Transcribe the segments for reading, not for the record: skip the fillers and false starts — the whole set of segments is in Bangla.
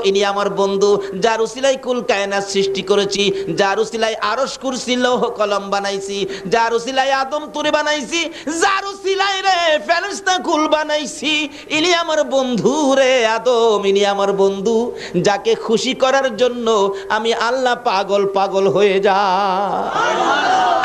ইনি আমার বন্ধু, যার উসিলায় কুল কায়নাত সৃষ্টি করেছি, যার উসিলায় আরশ কুরসি লৌহ কলম বানাইছি, যার উসিলায় আদম তুরে বানাইছি, যার উসিলায় রে ফেরেশতা কুল বানাইছি, ইনি আমার বন্ধু রে আদম, ইনি আমার বন্ধু, যাকে খুশি করার জন্য আমি আল্লাহ পাগল পাগল হয়ে যাই।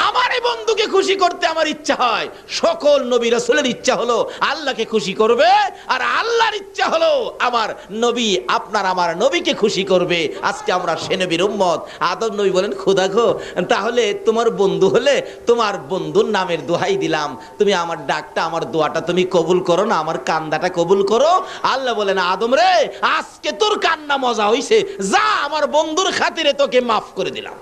আমার এই বন্ধুকে খুশি করতে আমার ইচ্ছা হয়। সকল নবী রাসূলের ইচ্ছা হলো আল্লাহকে খুশি করবে, আর আল্লাহর ইচ্ছা হলো আমার নবী আপনার আমার নবীকে খুশি করবে। আজকে আমরা সে নবীর উম্মত। আদম নবী বলেন, খোদা গো, তাহলে তোমার বন্ধু হলে তোমার বন্ধুর নামের দোহাই দিলাম, তুমি আমার ডাকটা আমার দোয়াটা তুমি কবুল করো না, আমার কান্দাটা কবুল করো। আল্লাহ বলেন, আদম রে, আজকে তোর কান্না মজা হইছে, যা আমার বন্ধুর খাতিরে তোকে মাফ করে দিলাম।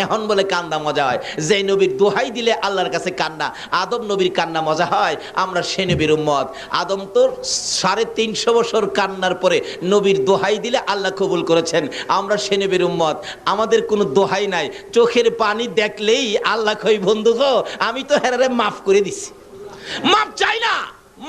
এখন বলে কান্না মজা হয়, যে নবীর দোহাই দিলে আল্লাহর কাছে কান্না, আদম নবীর কান্না মজা হয়। আমরা সে নবীর উম্মত। আদম তো 350 বছর কান্নার পরে নবীর দোহাই দিলে আল্লাহ কবুল করেছেন। আমরা সে নবীর উম্মত, আমাদের কোনো দোহাই নাই, চোখের পানি দেখলেই আল্লাহ কই, বন্ধু গো, আমি তো হেরারে মাফ করে দিছি, মাফ চাই না,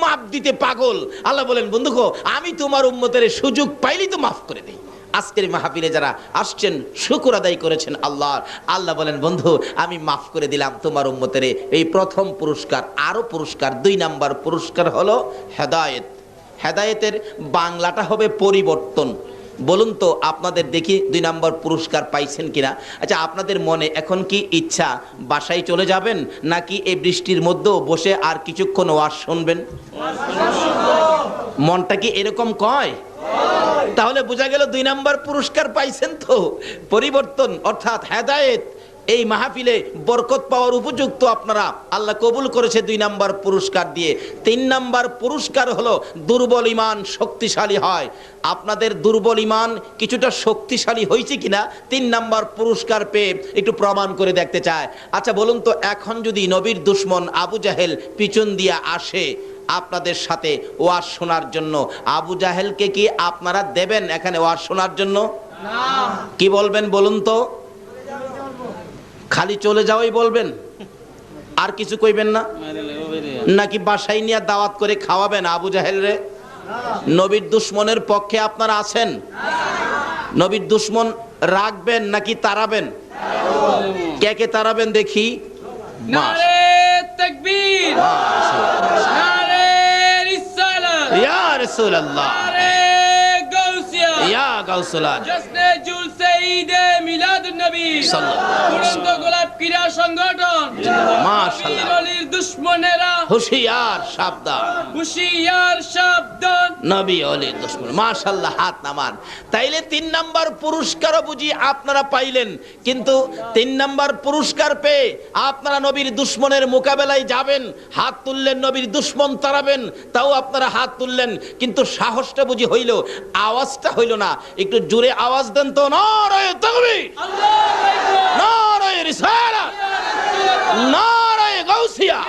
মাফ দিতে পাগল। আল্লাহ বলেন, বন্ধু গো, আমি তোমার উম্মতের সুযোগ পাইলেই তো মাফ করে দিই। আজকের মাহফিলে যারা আসছেন শুকর আদায় করেছেন আল্লাহর, আল্লাহ বলেন, বন্ধু আমি মাফ করে দিলাম তোমার উম্মতের। এই প্রথম পুরস্কার। আরো পুরস্কার, 2 নাম্বার পুরস্কার হলো হেদায়েত। হেদায়েতের বাংলাটা হবে পরিবর্তন। বলুন তো আপনাদের দেখি 2 নাম্বার পুরস্কার পাইছেন কিনা। আচ্ছা, আপনাদের মনে এখন কি ইচ্ছা বাসায় চলে যাবেন, নাকি এই বৃষ্টির মধ্যেও বসে আর কিছুক্ষণ ওয়াজ শুনবেন? মনটা কি এরকম কয়? তাহলে বোঝা গেল 2 নাম্বার পুরস্কার পাইছেন তো, পরিবর্তন অর্থাৎ হেদায়েত। এই মাহফিলে বরকত পাওয়ার উপযুক্ত আপনারা, আল্লাহ কবুল করেছে 2 নাম্বার পুরস্কার দিয়ে। 3 নাম্বার পুরস্কার হলো দুর্বল ঈমান শক্তিশালী হয়। আপনাদের দুর্বল ঈমান কিছুটা শক্তিশালী হয়েছে কিনা 3 নাম্বার পুরস্কার পেয়ে একটু প্রমাণ করে দেখতে চায়। আচ্ছা বলুন তো, এখন যদি নবীর দুশমন আবু জাহেল পিছন দিয়ে আসে আপনাদের সাথে ওয়াজ শোনার জন্য, আবু জাহেলকে কি আপনারা দেবেন এখানে ওয়াজ শোনার জন্য? না। কি বলবেন বলুন তো? খালি চলে যাওয়াই বলবেন, আর কিছু কইবেন না? নাকি বাসায় নিয়ে দাওয়াত করে খাওয়াবেন আবু জাহেল রে? নবীর দুশমনের পক্ষে আপনারা আছেন? নবীর দুশমন রাখবেন নাকি তাড়াবেন? কে কে তাড়াবেন দেখি? নারে তাকবীর, নারে রিসালাত, ইয়া রাসূলুল্লাহ, নারে গাউসিয়া, ইয়া গাউসুল্লাহ, জশ্নে জুলসে ঈদে মিলাদুন নবী সাল্লাল্লাহু আলাইহি তুরন্ত গোলাপ ক্রীড়া সংগঠন, মাশাআল্লাহ, নবীর দুশমনেরা হুশিয়ার সাবধান, হুশিয়ার সাবধান, নবী ওলি দুশমন। মাশাআল্লাহ, হাত নামান। তাইলে 3 নাম্বার পুরস্কারও বুঝি আপনারা পাইলেন, কিন্তু 3 নাম্বার পুরস্কার পেয়ে আপনারা নবীর দুশমনের মোকাবেলায় যাবেন, হাত তুললেন, নবীর দুশমন তাড়াবেন, তাও আপনারা হাত তুললেন, কিন্তু সাহসটা বুঝি হইল, আওয়াজটা হইল না। একটু জোরে আওয়াজ দেন তো, নারায়ে তাকবীর, আল্লাহু আকবার, নারায়ে রিসালাত, নারায়ে গাউসিয়া।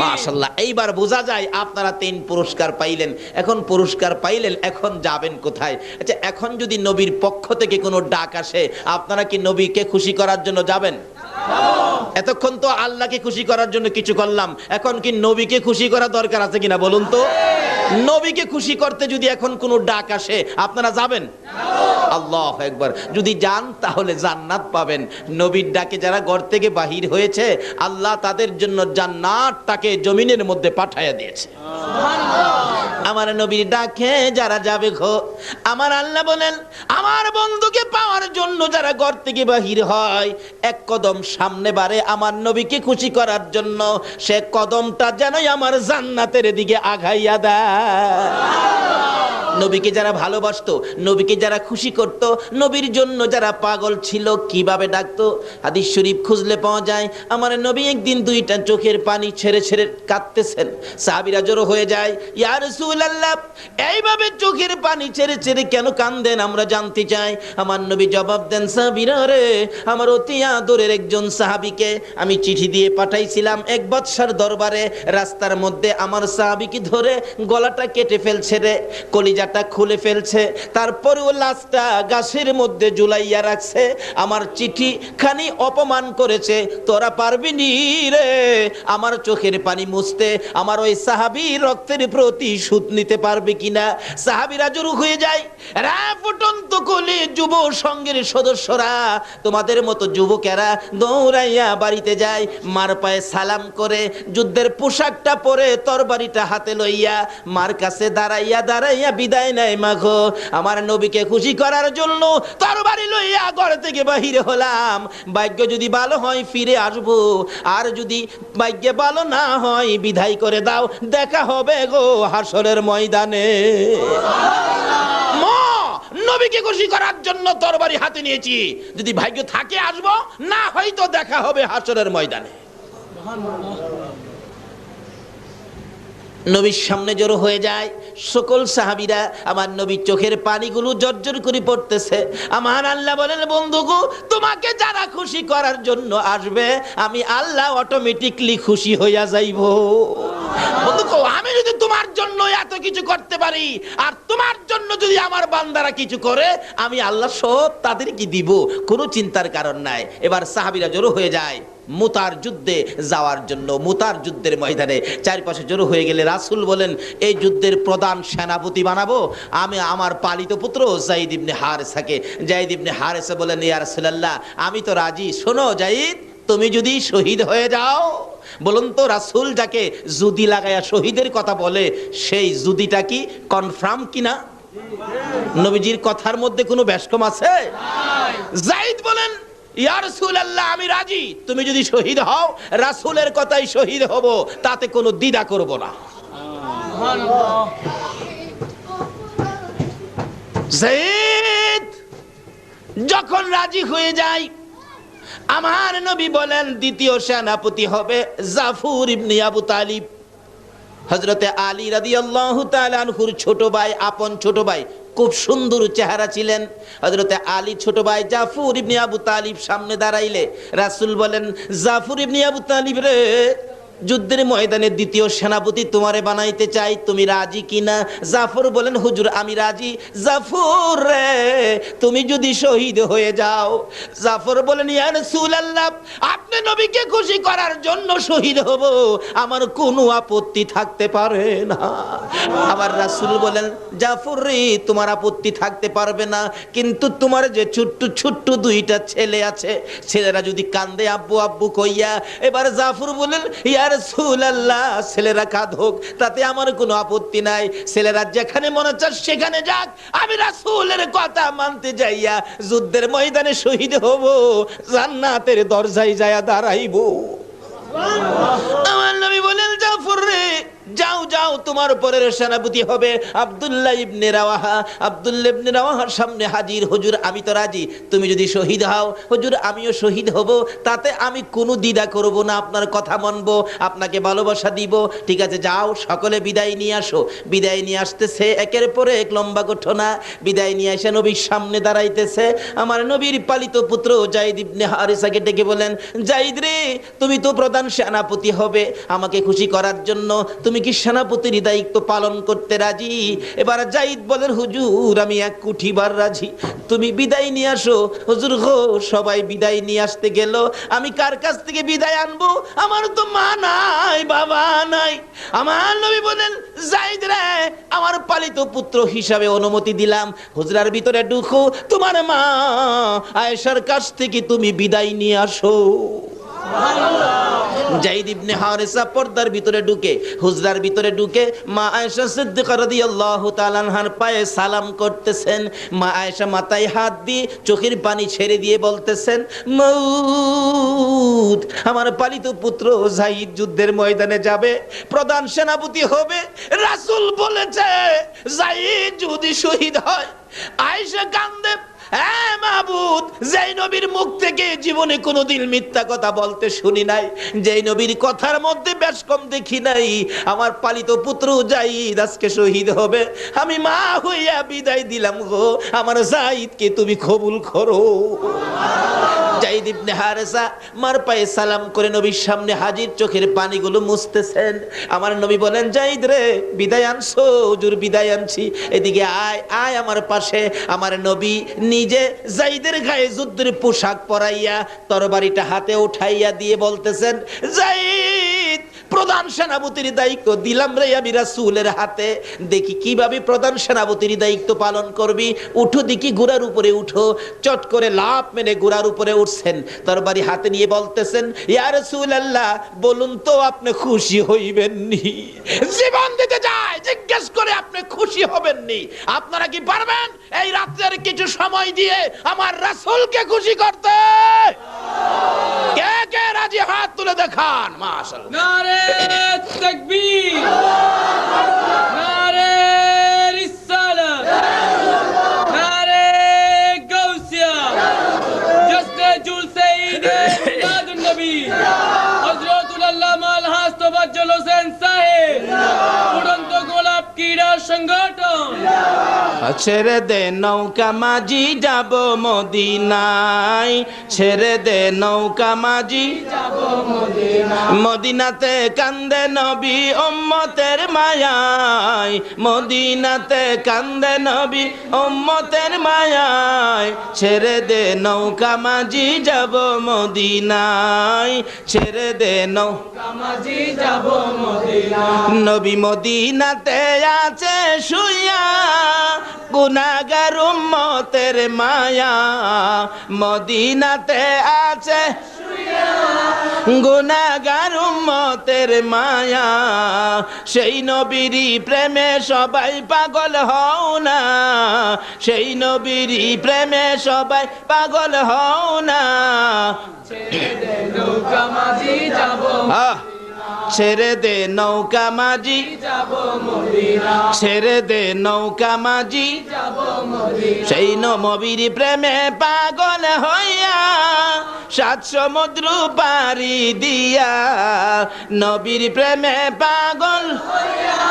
মাশাআল্লাহ, এইবার বোঝা যায় আপনারা 3 পুরস্কার পাইলেন। এখন পুরস্কার পাইলেন, এখন যাবেন কোথায়? আচ্ছা, এখন যদি নবীর পক্ষ থেকে কোনো ডাক আসে, আপনারা কি নবীকে খুশি করার জন্য যাবেন? এতক্ষণ তো আল্লাহকে খুশি করার জন্য কিছু করলাম, এখন কি নবীকে খুশি করা দরকার আছে কিনা বলুন তো? নবীকে খুশি করতে যদি এখন কোনো ডাক আসে, আপনারা যাবেন? আল্লাহু আকবার। যদি যান তাহলে জান্নাত পাবেন। নবীর ডাকে যারা ঘর থেকে বাহির হয়েছে, আল্লাহ তাদের জন্য জান্নাতটাকে জমিনের মধ্যে পাঠায়া দিয়েছে। আমার নবীর ডাকে যারা যাবে গো, আমার আল্লাহ বলেন, আমার বন্ধুকে পাওয়ার জন্য যারা ঘর থেকে বাহির হয়, এক কদম সামনে বাড়ে আমার নবীকে খুশি করার জন্য, সে কদমটা যেনই আমার জান্নাতের দিকে আগাইয়া দেয়। নবীকে যারা ভালোবাসতো, নবীকে যারা খুশি করত, নবীর জন্য যারা পাগল ছিল, কিভাবে ডাকতো? হাদিস শরীফ খুঁজলে পাওয়া যায়, আমার নবী একদিন 2টা চোখের পানি ছেড়ে ছেড়ে কাঁদতেছেন। সাহাবীরা জড়ো হয়ে যায়, ইয়া রাসূলুল্লাহ, এইভাবে চোখের পানি ছেড়ে ছেড়ে কেন কাঁদেন, আমরা জানতে চাই। আমার নবী জবাব দেন, সাহাবীরা রে, আমার অতি আদরের একজন সাহাবীকে আমি চিঠি দিয়ে পাঠাইছিলাম এক বাদশার দরবারে, রাস্তার মধ্যে আমার সাহাবীকে ধরে গলাটা কেটে ফেলছে রে, কলিজা চামড়াটা খুলে ফেলছে, তারপরেও লাশটা গাছের মধ্যে ঝুলাইয়া রাখছে। আমার চিঠি খানি অপমান করেছে, তোরা পারবি নি রে আমার চোখের পানি মুছতে, আমার ওই সাহাবী রক্তের প্রতিশোধ নিতে পারবে কিনা? সাহাবীরা জড়ো হয়ে যায়। রা ফুটন্ত কোলে যুব সংঘের সদস্যরা, তোমাদের মতো যুবকেরা দৌড়াইয়া বাড়িতে যায়, মার পায়ে সালাম করে যুদ্ধের পোশাকটা পরে তরবারিটা হাতে লইয়া মার কাছে দাঁড়াইয়া দাঁড়াইয়া বিদায় নেয়। মাগো, আমার নবীকে খুশি করার জন্য তরবারি লইয়া ঘর থেকে বাহিরে হলাম, ভাগ্য যদি ভালো হয় ফিরে আসবো, আর যদি ভাগ্যে ভালো না হয় বিদায় করে দাও, দেখা হবে গো হাসরের ময়দানে। মা, নবীকে খুশি করার জন্য তরবারি হাতে নিয়েছি, যদি ভাগ্য থাকে আসবো, না হয়তো দেখা হবে হাসরের ময়দানে। নবীর সামনে জড়ো হয়ে যায় সকল সাহাবীরা, আমার নবীর চোখের পানিগুলো জর্জর করে পড়তেছে। আমার আল্লাহ বলেন, বন্ধুগো, তোমাকে যারা খুশি করার জন্য আসবে, আমি আল্লাহ অটোমেটিকলি খুশি হইয়া যাইব। বন্ধুগো, আমি যদি তোমার জন্য এত কিছু করতে পারি, আর তোমার জন্য যদি আমার বান্দারা কিছু করে, আমি আল্লাহ সব তাদেরকে দিব, কোনো চিন্তার কারণ নাই। এবার সাহাবীরা জড়ো হয়ে যায় মুতার যুদ্ধে যাওয়ার জন্য। মুতার যুদ্ধের ময়দানে চারপাশে জড়ো হয়ে গেলে রাসূল বলেন, এই যুদ্ধের প্রধান সেনাপতি বানাবো আমি আমার পালিত পুত্র যায়েদ ইবনে হারেসাকে। যায়েদ ইবনে হারেসা বলেন, ইয়া রাসূলুল্লাহ, আমি তো রাজি। শোনো যায়েদ, তুমি যদি শহীদ হয়ে যাও, বলুন তো রাসূল যাকে জুদি লাগায়া শহীদের কথা বলে, সেই জুদিটা কি কনফার্ম কিনা? নবীজির কথার মধ্যে কোনো ব্যস্কম আছে? যায়েদ বলেন, ইয়া রাসূলুল্লাহ, আমি রাজি, তুমি যদি শহীদ হও, রাসূলের কথাই শহীদ হব, তাতে কোনো দ্বিধা করব না। যায়েদ যখন রাজি হয়ে যায়, আমার নবী বলেন দ্বিতীয় সেনাপতি হবে জাফর ইবনে আবু তালিব। হযরতে আলী রাদিয়াল্লাহু তাআলা আনহুর ছোট ভাই, আপন ছোট ভাই, খুব সুন্দর চেহারা ছিলেন। হযরতে আলী ছোট ভাই জাফর ইবনে আবু তালিব সামনে দাঁড়াইলে রাসূল বলেন, জাফর ইবনে আবু তালিব রে, যুদ্ধের ময়দানে দ্বিতীয় সেনাপতি তোমারে বানাইতে চাই, তুমি রাজি কিনা? জাফর বলেন, হুজুর আমি রাজি। জাফর রে, তুমি যদি শহীদ হয়ে যাও। জাফর বলেন, ইয়া রাসূলুল্লাহ, আপনি নবীকে খুশি করার জন্য শহীদ হব, আমার কোনো আপত্তি থাকতে পারে না। আবার রাসূল বলেন, জাফর রে, তোমার আপত্তি থাকতে পারবে না, কিন্তু তোমার যে ছোট্ট ছোট্ট দুইটা ছেলে আছে, ছেলেরা যদি কান্দে আব্বু আব্বু কইয়া। এবার জাফর বলেন, ইয়া রাসূলুল্লাহ, ছেলেরা কাঁদুক, তাতে আমার কোনো আপত্তি নাই, ছেলেরা যেখানে মনে চায় সেখানে যাক, আমি রাসূলের কথা মানতে যাইয়া যুদ্ধের ময়দানে শহীদ হব, জান্নাতের দরজায় যায়া দাঁড়াইব। আমার নবী বলেন, জাফর রে, যাও যাও, তোমার পরের সেনাপতি হবে আব্দুল্লাহ ইবনে রাওয়াহা। আব্দুল্লাহ ইবনে রাওয়াহার সামনে হাজির, হুজুর আমি তো রাজি, তুমি যদি শহীদ হও, হুজুর আমিও শহীদ হব, তাতে আমি কোনো দ্বিধা করব না, আপনার কথা মানব, আপনাকে ভালোবাসা দিব। ঠিক আছে, যাও, সকলে বিদায় নিয়ে আসো। বিদায় নিয়ে আসতেছে, একের পরে এক লম্বা ঘটনা। বিদায় নিয়ে এসে নবীর সামনে দাঁড়াইতেছে আমার নবীর পালিত পুত্র যায়েদ ইবনে হারেসাকে ডেকে বলেন, যায়েদ রে, তুমি তো প্রধান সেনাপতি হবে, আমাকে খুশি করার জন্য তুমি কি সেনাপতির দায়িত্ব পালন করতে রাজি? এবার যায়েদ বলেন, হুজুর আমি এক কুঠিবার রাজি, তুমি বিদায় নিয়ে আসো। হুজুর গো, সবাই বিদায় নিয়ে আসতে গেল, আমি কার কাছ থেকে বিদায় আনবো? আমার তো মা নাই, বাবা নাই। আমার নবী বলেন, যায়েদ রে, আমার পালিত পুত্র হিসাবে অনুমতি দিলাম, হুজরার ভিতরে ঢুকো, তোমার মা আয়েশার কাছ থেকে তুমি বিদায় নিয়ে আসো। যায়েদ ইবনে হারেসা পর্দার ভিতরে ঢুকে, হুজরার ভিতরে ঢুকে মা আয়েশা সিদ্দিকা রাদিয়াল্লাহু তাআলা আনহার পায়ে সালাম করতেছেন। মা আয়েশা মাথায় হাত দিয়ে চোখের পানি ছেড়ে দিয়ে বলতেছেন, মউত, আমার পালিত পুত্র যায়েদ যুদ্ধের ময়দানে যাবে, প্রধান সেনাপতি হবে, রাসূল বলেছে যায়েদ যদি শহীদ হয়। আয়েশা কান্দে, হ্যাঁ মাবুদ, যেই নবীর মুখ থেকে জীবনে কোনোদিন মিথ্যা কথা বলতে শুনি নাই, যেই নবীর কথার মধ্যে বেশ কম দেখি নাই, আমার পালিত পুত্র যায়েদ আজকে শহীদ হবে, আমি মা হইয়া বিদায় দিলাম গো, আমার যায়েদকে তুমি কবুল করো। যায়েদ ইবনে হারেসা মার পায়ে সালাম করে নবীর সামনে হাজির, চোখের পানিগুলো মুছতেছেন। আমার নবী বলেন, যায়েদ রে, বিদায় আনছো? হুজুর বিদায় আনছি। এদিকে আয় আয় আমার পাশে। আমার নবী নিজে যায়েদের গায়ে যুদ্ধের পোশাক পরাইয়া তরবারিটা হাতে উঠাইয়া দিয়ে বলতেছেন, যায়েদ, প্রধান সেনাপতির দায়িত্ব দিলাম রে আমি রাসূলের হাতে, দেখি কিভাবে প্রধান সেনাপতির দায়িত্ব পালন করবি। উঠো দেখি, ঘোড়ার উপরে উঠো। চট করে লাফ মেরে ঘোড়ার উপরে উঠছেন, তরবারি হাতে নিয়ে বলতেছেন, ইয়া রাসূলুল্লাহ, বলুন তো আপনি খুশি হইবেন নি? জীবন দিতে যায়, জিজ্ঞেস করে আপনি খুশি হবেন নি? আপনারা কি পারবেন এই রাত্রের কিছু সময় দিয়ে আমার রাসূলকে খুশি করতে? কে কে রাজি? হাত তুলে দেখান। মাশাআল্লাহ। নারে তাকবীর, নারে রিসালাত, নারে গাউসিয়া, জশ্নে জুলসে ঈদে মিলাদুন নবী হযরতুল আল্লামা আলহাজ তোফাজ্জল হোসেন সাহেব, উড়ন্ত গোলাপ ক্রীড়া সংগঠন। ছেড়ে দে নৌকা মাঝি, যাব মদিনায়। ছেড়ে দে নৌকা মাঝি, যাব মদিনায়। মদিনাতে কান্দে নবী উম্মতের মায়ায়। মদিনাতে কান্দে নবী উম্মতের মায়ায়। ছেড়ে দে নৌকা মাঝি, যাব মদিনায়। ছেড়ে দে নৌকা মাঝি, যাব মদিনায়। নবী মদিনাতে আছে শুইয়া, গুনাহগার উম্মতের মায়া। মদিনাতে আছে গুনাহগার উম্মতের মায়া। সেই নবীরই প্রেমে সবাই পাগল হও না। সেই নবীরই প্রেমে সবাই পাগল হও না। ছেড়ে দে নৌকা মাঝি, যাব ছেড়ে দে নৌকা মাঝি, যাব মদিনা। ছেড়ে দে নৌকা মাঝি, যাব মদিনা। সেই নবীর প্রেমে পাগল হইয়া, সাত সমুদ্র পাড়ি দিয়া। নবীর প্রেমে পাগল হইয়া,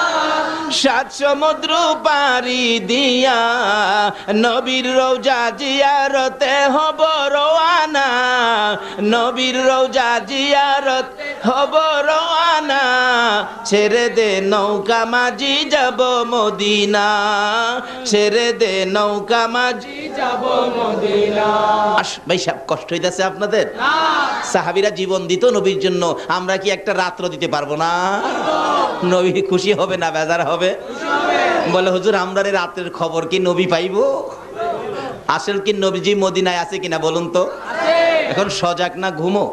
সাত সমুদ্র পাড়ি দিয়া। নবীর রওজা জিয়ারতে হব রওয়ানা। নবীর রওজা জিয়ারতে হব রওয়ানা। ছেড়ে দে নৌকা মাঝি, যাব মদিনা। ছেড়ে দে নৌকা মাঝি, যাব মদিনা। ভাই সাহেব, কষ্ট হইতাছে আপনাদের? সাহাবীরা জীবন দিত নবীর জন্য, আমরা কি একটা রাত্র দিতে পারবো না? নবী খুশি হবে না বেজার হবে? বলে, হুজুর আমরা রাতের খবর কি নবী পাইবো? আসল কি নবীজি মদিনায় আছে কিনা বলুন তো? এখন সজাগ না ঘুমো?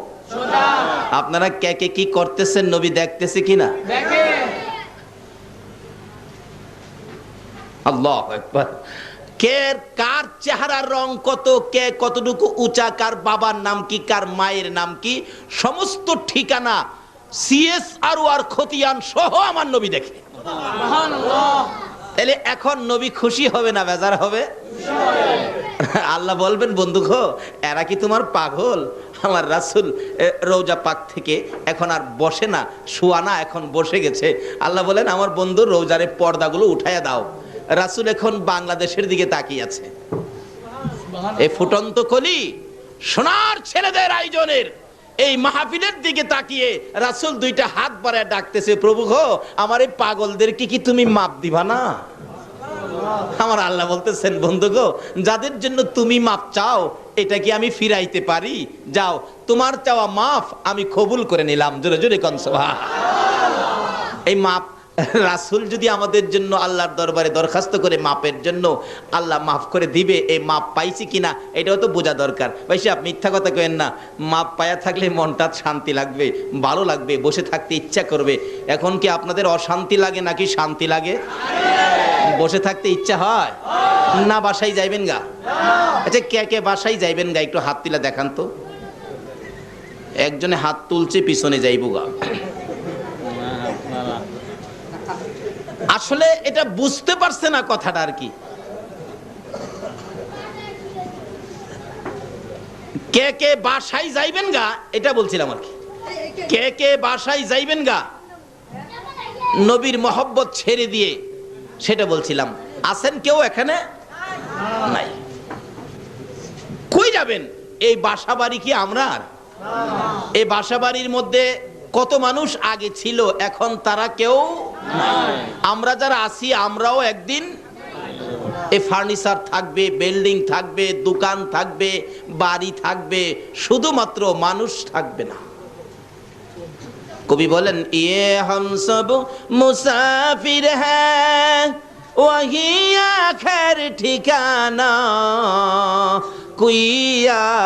আপনারা কে কে কি করতেছেন নবী দেখতেছে কিনা? আল্লাহু আকবার। কে কার চেহারার রং কত, কে কতটুকু উঁচা, কার বাবার নাম কি, কার মায়ের নাম কি, সমস্ত ঠিকানা CSR খতিয়ান সহ আমার নবী দেখে। তাহলে এখন নবী খুশি হবে না বেজার হবে? আল্লাহ বলবেন, বন্ধু গো, এরা কি তোমার পাগল? আমার রাসূল রওজা পাক থেকে এখন আর বসে না, শোয়া না, এখন বসে গেছে। আল্লাহ বলেন, আমার বন্ধুর রওজারে পর্দাগুলো উঠাইয়া দাও। রাসূল এখন বাংলাদেশের দিকে তাকিয়ে আছে। এই ফুটন্ত কলি সোনার ছেলেদের আয়োজনের এই মাহফিলের দিকে তাকিয়ে রাসূল দুইটা হাত বাড়ায় ডাকতেছে, প্রভু গো, আমার এই পাগলদেরকে কি তুমি মাপ দিবা না? আমার আল্লাহ বলতেছেন, বন্ধু গো, যাদের জন্য তুমি মাপ চাও, এটা কি আমি ফিরাইতে পারি? যাও, তোমার চাওয়া মাফ আমি কবুল করে নিলাম। জোরে জোরে কোন সুবহানাল্লাহ। এই মাপ রাসূল যদি আমাদের জন্য আল্লাহর দরবারে দরখাস্ত করে মাপের জন্য, আল্লাহ মাফ করে দিবে। এই মাপ পাইছি কিনা এটাও তো বোঝা দরকার। ভাই আপনি মিথ্যা কথা কইেন না। মাপ পায়া থাকলে মনটা শান্তি লাগবে, ভালো লাগবে, বসে থাকতে ইচ্ছা করবে। এখন কি আপনাদের অশান্তি লাগে নাকি শান্তি লাগে? বসে থাকতে ইচ্ছা হয় না? বাসায় যাইবেন গা? আচ্ছা, কে কে বাসায় যাইবেন গা? একটু হাত তুলে দেখান তো। একজনে হাত তুলছে, পিছনে যাইব গা। আসলে এটা বুঝতে পারছে না কথাটা আর কি। কে কে বাসায় যাইবেন গা এটা বলছিলাম আর কি। কে কে বাসায় যাইবেন গা নবীর মহব্বত ছেড়ে দিয়ে, সেটা বলছিলাম। আছেন কেউ এখানে? নাই। কই যাবেন? এই বাসাবাড়ি কি আমরার? এই বাসাবাড়ির মধ্যে কত মানুষ আগে ছিল, এখন তারা কেউ নাই। আমরা যারা আছি আমরাও একদিন এই ফার্নিচার থাকবে, বিল্ডিং থাকবে, দোকান থাকবে, বাড়ি থাকবে, শুধুমাত্র মানুষ থাকবে না। কবি বলেন ইয়ে হাম সব মুসাফির হ্যায় ওয়াহি আখির ঠিকানা কোই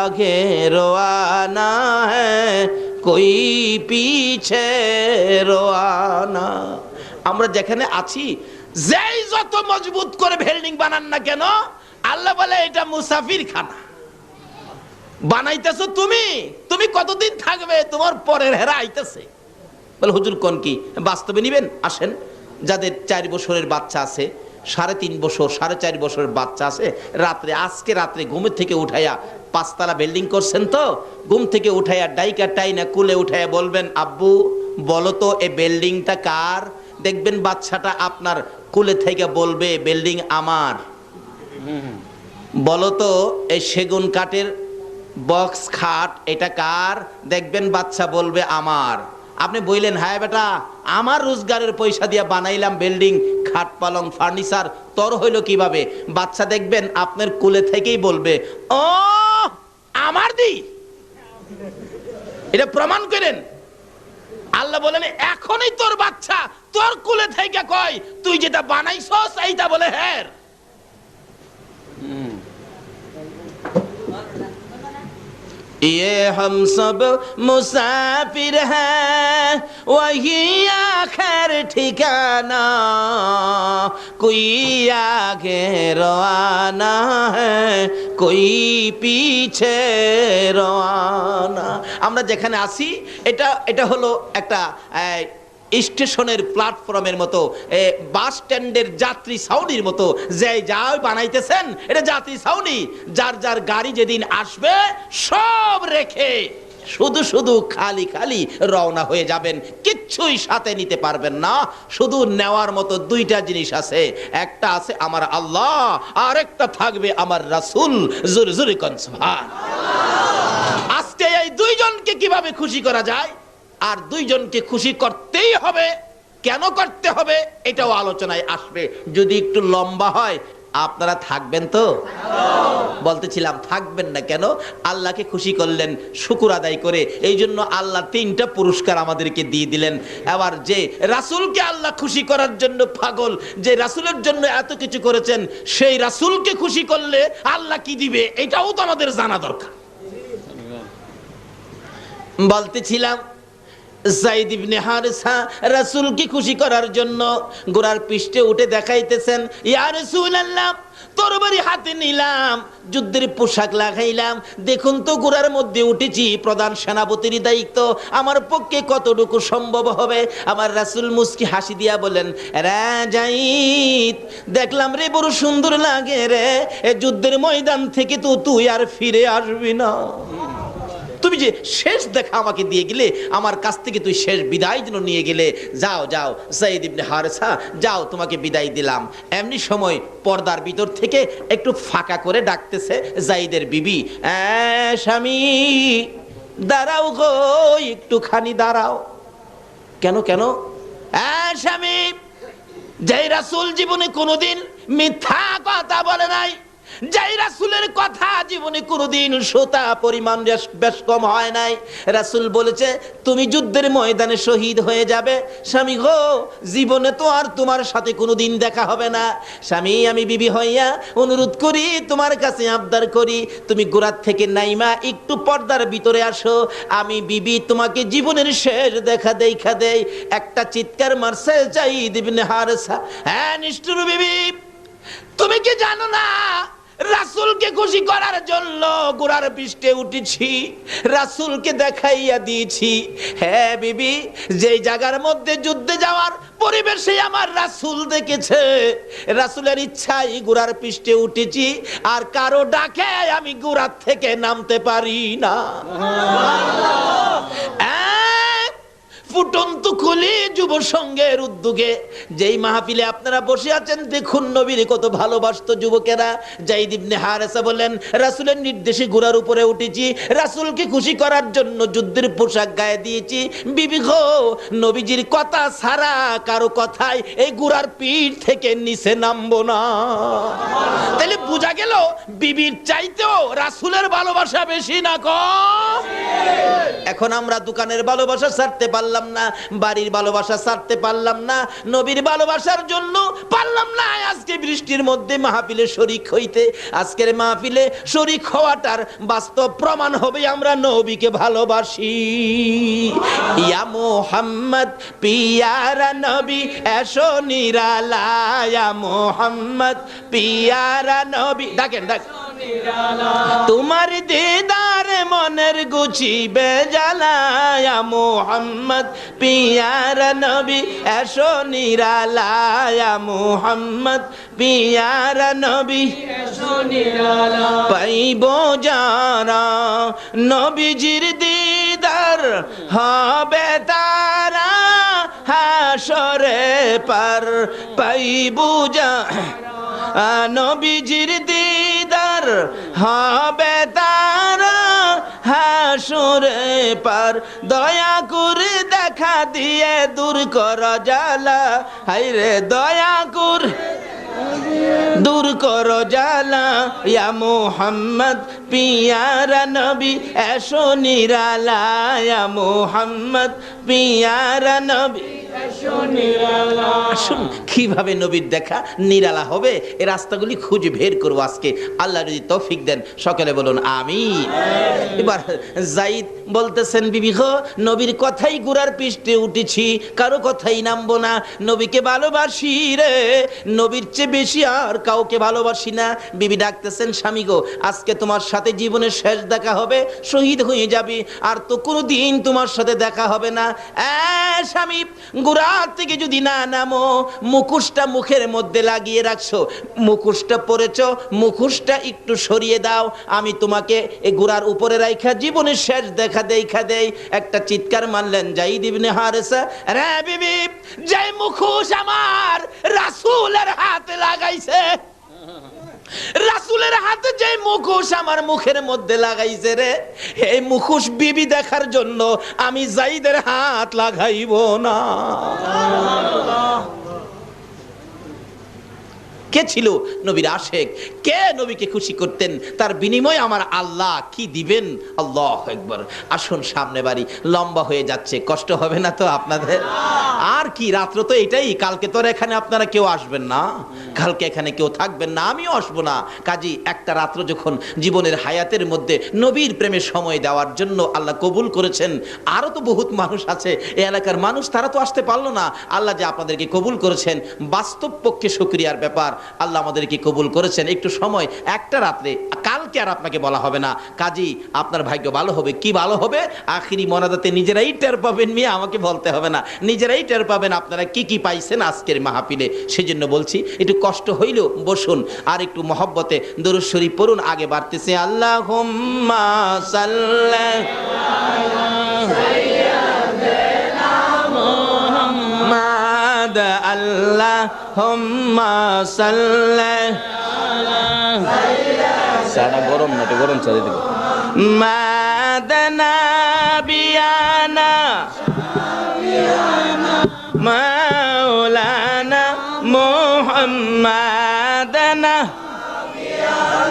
আগে রওয়ানা হ্যায় কোই পিছে রওয়ানা। আমরা যেখানে আছি, যেই যত মজবুত করে বিল্ডিং বানান না কেন, আল্লাহ বলে এটা মুসাফির খানা বানাইতেছো তুমি। তুমি কতদিন থাকবে? তোমার পরের হেরা আইতেছে। বলে হুজুর কোন কি বাস্তবে নিবেন? আসেন, যাদের 4 বছরের বাচ্চা আছে, 3.5 বছর, 4.5 বছরের বাচ্চা আছে, আজকে রাত্রে ঘুমের থেকে উঠাইয়া 5 তলা বিল্ডিং করছেন তো, ঘুম থেকে উঠাইয়া ডাইকা টাইনা কুলে উঠাইয়া বলবেন আব্বু বলো তো এই বিল্ডিংটা কার? দেখবেন বাচ্চাটা আপনার কুলে থেকে বলবে বিল্ডিং আমার। বলো তো এই সেগুন কাঠের বক্স খাট এটা কার? দেখবেন বাচ্চা বলবে আমার। আপনি বললেন হ্যাঁ বেটা আমার রোজগারের পয়সা দিয়ে বানাইলাম বিল্ডিং, খাট পালং ফার্নিচার, তোর হইলো কিভাবে? বাচ্চা দেখবেন আপনার কুলে থেকেই বলবে ও আমার দি। এটা প্রমাণ করেন। আল্লাহ বলেন এখনই তোর বাচ্চা তোর কুলে থেকে কয় তুই যেটা বানাইছস এইটা বলে হ্যাঁ। ये हम सब मुसाफिर हैं वही आखिर ठिकाना कोई आगे रवाना है कोई पीछे रवाना। আমরা যেখানে আছি এটা হলো একটা স্টেশনের প্ল্যাটফর্মের মতো, বাস স্ট্যান্ডের যাত্রী ছাউনির মতো। যে যা বানাইতেছেন এটা যাত্রী ছাউনি। যার যার গাড়ি যেদিন আসবে সব রেখে শুধু শুধু খালি খালি রওনা হয়ে যাবেন, কিচ্ছুই সাথে নিতে পারবেন না। শুধু নেওয়ার মতো 2টা জিনিস আছে, একটা আছে আমার আল্লাহ, আর একটা থাকবে আমার রাসূল। জোরে জোরে কোন সুবহানাল্লাহ। আজকে এই 2 জনকে কিভাবে খুশি করা যায়, আর 2 জনকে খুশি করতেই হবে। কেন করতে হবে এটাও আলোচনায় আসবে। যদি একটু লম্বা হয় আপনারা থাকবেন তো? বলতেছিলাম থাকবেন না কেন? আল্লাহকে খুশি করলেন শুকর আদায় করে, এই জন্য আল্লাহ 3টা পুরস্কার আমাদেরকে দিয়ে দিলেন। এবার যে রাসূলকে আল্লাহ খুশি করার জন্য পাগল, যে রাসূলের জন্য এত কিছু করেছেন, সেই রাসূলকে খুশি করলে আল্লাহ কি দিবে এটাও তো আমাদের জানা দরকার। বলতেছিলাম যায়েদ ইবনে হারেসা রাসূলকে খুশি করার জন্য ঘোড়ার পৃষ্ঠে উঠে দেখাইতেছেন, ইয়া রাসূলুল্লাহ তরবারি হাতে নিলাম, যুদ্ধের পোশাক লাগাইলাম, দেখুন তো ঘোড়ার মধ্যে উঠেছি, প্রধান সেনাপতির দায়িত্ব, আমার পক্ষে কতটুকু সম্ভব হবে? আমার রাসূল মুস্কি হাসি দিয়া বলেন, রে যায়েদ দেখলাম রে বড় সুন্দর লাগে রে, এ যুদ্ধের ময়দান থেকে তো তুই আর ফিরে আসবি না। তুমি যে শেষ দেখা আমাকে দিয়ে গেলে, আমার কাছ থেকে তুই শেষ বিদায় যেন নিয়ে গেলে, যাও যাও যায়েদ ইবনে হারেসা যাও, তোমাকে বিদায় দিলাম। এমনি সময় পর্দার ভিতর থেকে একটু ফাঁকা করে ডাকতেছে যায়েদের বিবি, স্বামী দাঁড়াও গো, একটুখানি দাঁড়াও। কেন কেন? স্বামী, যে রাসূল জীবনে কোনোদিন মিথ্যা কথা বলে নাই, যেই রাসূলের কথা জীবনে কোনোদিন সোতা পরিমাণ বেশ কম হয় নাই, রাসূল বলেছে তুমি যুদ্ধের ময়দানে শহীদ হয়ে যাবে। স্বামী গো, জীবনে তো আর তোমার সাথে কোনোদিন দেখা হবে না। স্বামী, আমি বিবি হইয়া অনুরোধ করি, তোমার কাছে আবদার করি, তুমি গোরাত থেকে নাইমা একটু পর্দার ভিতরে আসো, আমি বিবি তোমাকে জীবনের শেষ দেখা দেই। একটা চিৎকার মারছে যায়েদ ইবনে হারেসা, হ্যাঁ নিষ্ঠুর বিবি, তুমি কি জানো না রাসূলকে খুশি করার জন্য ঘোড়ার পৃষ্ঠে উঠেছি, রাসূলকে দেখাইয়া দিয়েছি। হ্যাঁ বিবি, যেই জায়গার মধ্যে যুদ্ধে যাওয়ার পরিবেশে আমার রাসূল দেখেছে, রাসূলের ইচ্ছাই ঘোড়ার পৃষ্ঠে উঠেছি, আর কারো ডাকে আমি ঘোড়ার থেকে নামতে পারি না। ফুটন্ত কুলি যুব সংঘের উদ্যোগে যেই মাহফিলে আপনারা বসে আছেন, দেখুন নবীর কত ভালোবাসতো যুবকেরা। যায়েদ ইবনে হারেসা বলেন, রাসূলের নির্দেশে ঘোড়ার উপরে উঠেছি, রাসূলকে খুশি করার জন্য যুদ্ধের পোশাক গায়ে দিয়েছি। বিবি গো, নবীজির কথা ছাড়া কারো কথায় এই ঘোড়ার পিঠ থেকে নিচে নামবো না। তাহলে বোঝা গেল বিবির চাইতেও রাসূলের ভালোবাসা বেশি না কম? এখন আমরা দোকানের ভালোবাসা ছাড়তে পারলাম না, বাড়ির ভালোবাসা ছাড়তে পারলাম না, নবীর ভালোবাসার জন্য পারলাম না আজকে বৃষ্টির মধ্যে মাহফিলে শরীক হইতে। আজকের মাহফিলে শরীক হওয়াটার বাস্তব প্রমাণ হবে আমরা নবীকে ভালোবাসি। ইয়া মুহাম্মদ পিয়ারা নবী এসো নিরালায়, ইয়া মুহাম্মদ পিয়ারা নবী, ডাকেন ডাক। তোমার দিদার মনের গুছিবে জ্বালায়, মুহাম্মদ পিয়ারা নবী এসো নিরালায়, মুহাম্মদ পিয়ারা নবী এসো নিরালায়। পাইব যারা নবীজির দিদার হবে তারা হাসরে পার। পাইব যারা নবীজির দিদার হবে তারা হাসরে পার। দয়া করে দেখা দিয়ে দূর কর জ্বালা, হায়রে দয়া করে দূর কর জ্বালা। ইয়া মুহাম্মদ পিয়ারা নবী এসো নিরালা, ইয়া মুহাম্মদ পিয়ারা নবী এসো নিরালা। আসুন কিভাবে নবীর দেখা নিরালা হবে এই রাস্তাগুলি খুঁজে বের করবো আজকে, আল্লাহ যদি তৌফিক দেন। সকলে বলুন আমিন। এবার যায়েদ বলতেছেন, বিবি গো, নবীর কথাই ঘোড়ার পৃষ্ঠে উঠেছি, কারো কথাই নামবো না। নবীকে ভালোবাসি রে, নবীর চেয়ে বেশি আর কাউকে ভালোবাসি না। বিবি ডাকতেছেন, স্বামী গো, আজকে তোমার সাথে জীবনের শেষ দেখা হবে, শহীদ হয়ে যাবি, আর তো কোনো দিন তোমার সাথে দেখা হবে না। স্বামী, ঘোড়ার থেকে যদি না নামো, মুখোশটা মুখের মধ্যে লাগিয়ে রাখছো, মুখোশটা পরেছ, মুখোশটা একটু সরিয়ে দাও, আমি তোমাকে এই ঘোড়ার উপরে রাইখা জীবনের শেষ দেখা দেখা দেই। একটা চিৎকার মারলেন যায়েদ ইবনে হারেসা, রে বিবি, যে মুখোশ আমার রাসূলের হাতে লাগাইছে, রাসূলের হাতে যে মুখোশ আমার মুখের মধ্যে লাগাইছে রে, এই মুখোশ বিবি দেখার জন্য আমি যায়েদের হাত লাগাইব না। কে ছিল নবীর আশেক? কে নবীকে খুশি করতেন? তার বিনিময়ে আমার আল্লাহ কি দিবেন? আল্লাহু আকবার। আসুন, সামনে বাড়ি লম্বা হয়ে যাচ্ছে, কষ্ট হবে না তো আপনাদের? আর কি, রাত্র তো এটাই, কালকে তো এখানে আপনারা কেউ আসবেন না, কালকে এখানে কেউ থাকবেন না, আমিও আসবো না। কাজী একটা রাত্র যখন জীবনের হায়াতের মধ্যে নবীর প্রেমে সময় দেওয়ার জন্য আল্লাহ কবুল করেছেন, আরো তো বহুত মানুষ আছে এই এলাকার মানুষ, তারা তো আসতে পারলো না। আল্লাহ যে আপনাদেরকে কবুল করেছেন, বাস্তব পক্ষে শুকরিয়ার ব্যাপার। আল্লাহ আমাদেরকে কবুল করেছেন। একটু সময়, একটা রাত্রে, কালকে আর আপনাকে বলা হবে না। কাজী আপনার ভাগ্য ভালো হবে। কি ভালো হবে? আখিরি মোনাজাতে নিজেরাই টের পাবেন, মিয়া আমাকে বলতে হবে না, নিজেরাই টের পাবেন আপনারা কি কি পাইছেন আজকের মাহফিলে। সেজন্য বলছি, একটু কষ্ট হইলেও বসুন, আর একটু মহব্বতে দরুদ শরীফ পড়ুন। আগে বাড়তেছে আল্লাহুম্মা সাল্লি মুহাম্মাদ, আল্লাহুম্মা সাল্লি সাদা গরম না, এটা গরম চলে দিব। মাদানা বিয়ানা মাওলানা মুহাম্মাদানা,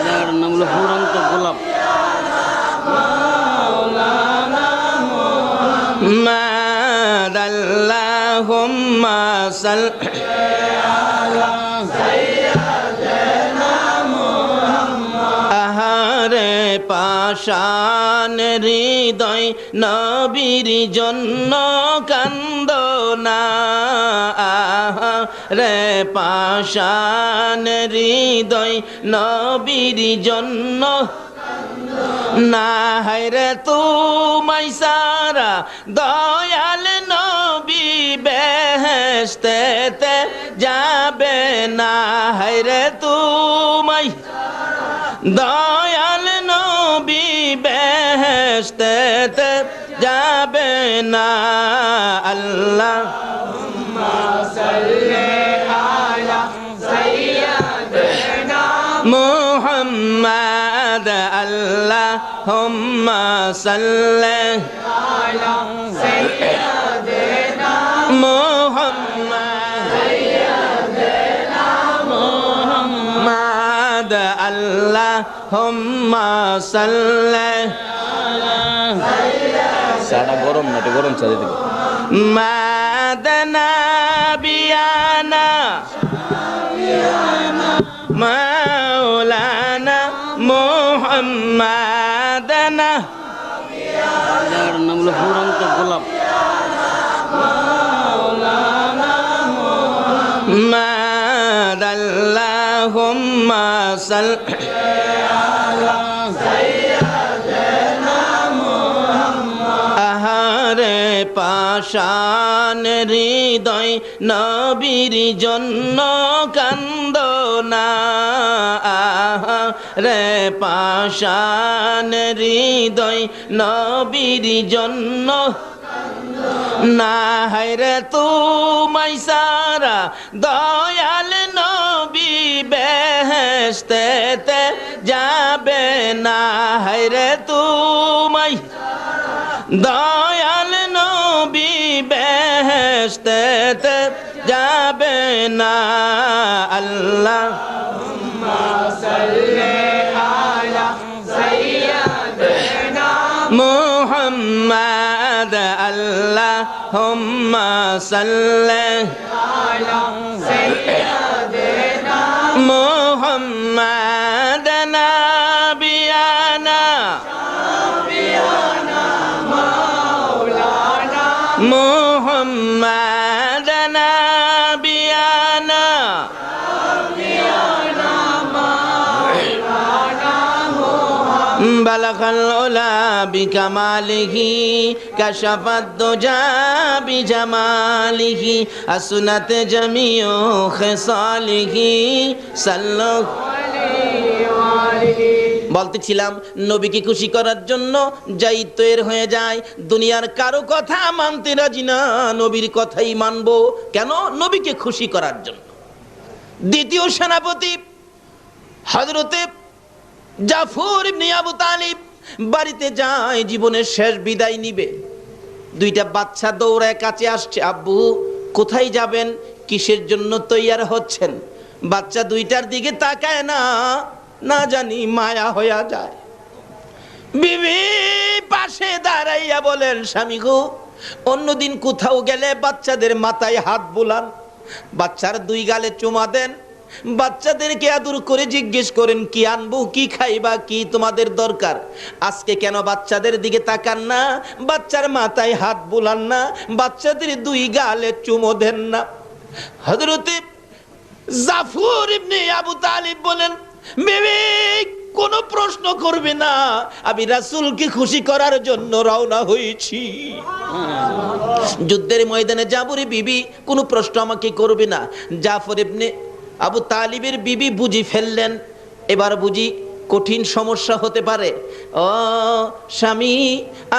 যার নাম হলো ফুরন্ত গোলাপ। মাদাল্লাহুম্মা সাল্লি পাষাণ হৃদয় নবীর জন্য কান্দনা, রে পাষাণ হৃদয় নবীর জন্য না, হায়রে তুমাই সারা দয়াল নবী বেহেশতেতে যাবে না, হায়রে তুমাই দয়াল নবী বেহেশতেতে যাবে না আল্লাহ মুহাম্মদ আল্লাহুম্মা সাল্লি আলা সাইয়্যিদিনা মুহাম্মদ আল্লাহুম্মা সাল্লি সাদা গরম না, গরম চাই দিকে মাদানা বিয়ানা মাওলানা মুহাম্মাদানা যার নাম হলো ফুরন্ত গোলাপ মাদাল্লাহুম্মা সাল্লি আহারে পাষাণ হৃদয় নবীর জন্য কান্দনা আহারে পাষাণ হৃদয় নবীর জন্য না হায়রে তুমাই সারা দয়াল নবী বেহেশতেতে যাবে না হায়রে তুমাই দয়াল নবী বেহেশতেতে যাবে না আল্লাহ মুহাম্মদ আল্লাহুম্মা সাল্লি আলা সাইয়্যিদিনা মুহাম্মদ নাবিয়ানা মাওলানা মুহাম্মদ নাবিয়ানা বালাগাল উলা বিকামালিহি কাশাফাদ দুজা বিজামালিহি আসনাত জামিউ খিসালিহি সাল্লাল্লাহু আলাইহি ওয়া আলিহি। বলতেছিলাম নবীকে খুশি করার জন্য যাই তৈরি হয়ে যায়, দুনিয়ার কারো কথা মানতে রাজি না, নবীর কথাই মানবো। কেন? নবীকে খুশি করার জন্য। দ্বিতীয় সেনাপতি হযরতে জাফর ইবনে আবু তালিব বাড়িতে যায়, জীবনের শেষ বিদায় নিবে। দুইটা বাচ্চা দৌড়ায় কাছে আসছে, আব্বু কোথায় যাবেন, কিসের জন্য তৈয়ার হচ্ছেন? বাচ্চা দুইটার দিকে তাকায় না, না জানি মায়া হইয়া যায়। বিবি পাশে দাঁড়াইয়া বলেন, স্বামী গো, অন্যদিন কোথাও গেলে বাচ্চাদের মাথায় হাত বুলান, বাচ্চার দুই গালে চুমা দেন, বাচ্চাদেরকে আদর করে জিজ্ঞেস করেন কি আনবো, কি খাইবা, কি তোমাদের দরকার। আজকে কেন বাচ্চাদের দিকে তাকান না, বাচ্চার মাথায় হাত বুলান না, বাচ্চাদের দুই গালে চুমো দেন না? হযরতে জাফর ইবনে আবু তালিব বলেন, বিবি কোনো প্রশ্ন করবে না, আমি রাসূলকে খুশি করার জন্য রওনা হয়েছি। যুদ্ধের ময়দানে যাবো রে বিবি, কোনো প্রশ্ন আমাকে করবে না। জাফর ইবনে আবু তালিবের বিবি বুঝি ফেললেন, এবার বুঝি কঠিন সমস্যা হতে পারে। ও স্বামী